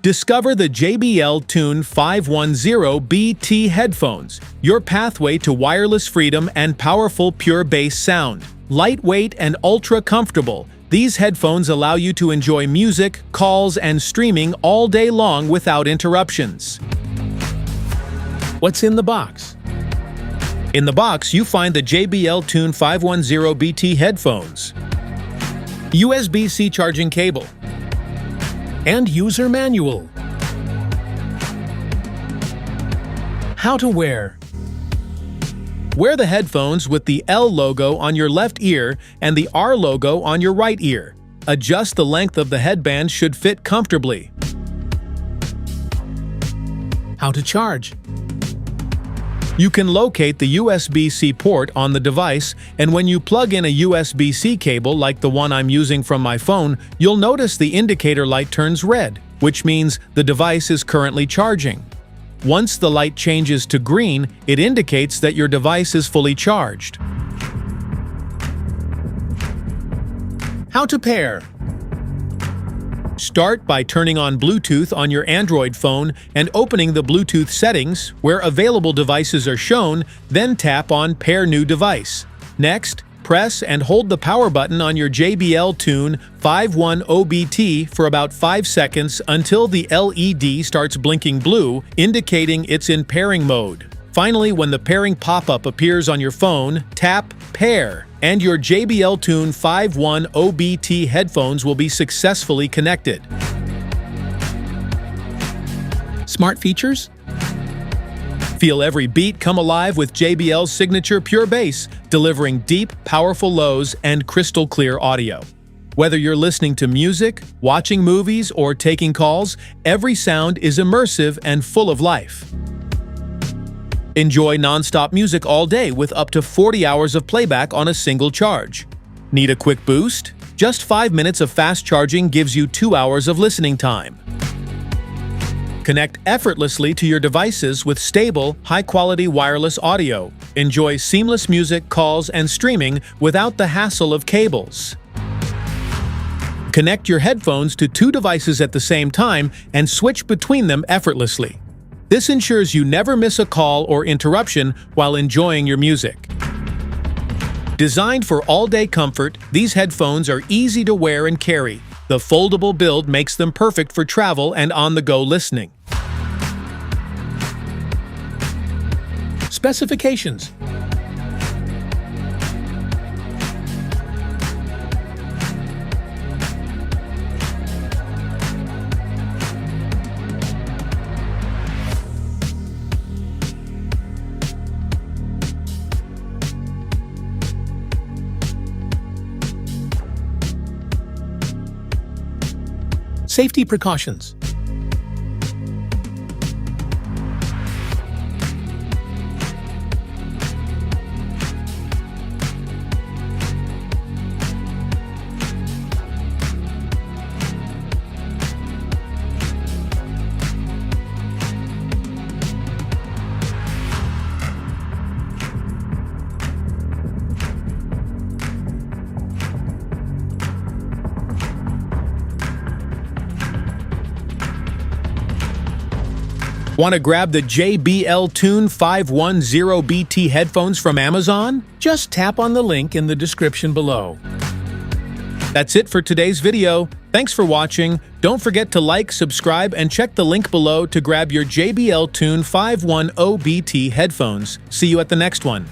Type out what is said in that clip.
Discover the JBL Tune 510BT headphones, your pathway to wireless freedom and powerful pure bass sound. Lightweight and ultra-comfortable, these headphones allow you to enjoy music, calls, and streaming all day long without interruptions. What's in the box? In the box, you find the JBL Tune 510BT headphones, USB-C charging cable, and user manual. How to wear. Wear the headphones with the L logo on your left ear and the R logo on your right ear. Adjust the length of the headband should fit comfortably. How to charge. You can locate the USB-C port on the device, and when you plug in a USB-C cable like the one I'm using from my phone, you'll notice the indicator light turns red, which means the device is currently charging. Once the light changes to green, it indicates that your device is fully charged. How to pair. Start by turning on Bluetooth on your Android phone and opening the Bluetooth settings where available devices are shown, then tap on Pair New Device. Next, press and hold the power button on your JBL Tune 510BT for about 5 seconds until the LED starts blinking blue, indicating it's in pairing mode. Finally, when the pairing pop-up appears on your phone, tap Pair, and your JBL Tune 510BT headphones will be successfully connected. Smart features? Feel every beat come alive with JBL's signature pure bass, delivering deep, powerful lows and crystal clear audio. Whether you're listening to music, watching movies, or taking calls, every sound is immersive and full of life. Enjoy non-stop music all day with up to 40 hours of playback on a single charge. Need a quick boost? Just 5 minutes of fast charging gives you 2 hours of listening time. Connect effortlessly to your devices with stable, high-quality wireless audio. Enjoy seamless music, calls, and streaming without the hassle of cables. Connect your headphones to 2 devices at the same time and switch between them effortlessly. This ensures you never miss a call or interruption while enjoying your music. Designed for all-day comfort, these headphones are easy to wear and carry. The foldable build makes them perfect for travel and on-the-go listening. Specifications. Safety precautions. Want to grab the JBL Tune 510BT headphones from Amazon? Just tap on the link in the description below. That's it for today's video. Thanks for watching. Don't forget to like, subscribe, and check the link below to grab your JBL Tune 510BT headphones. See you at the next one.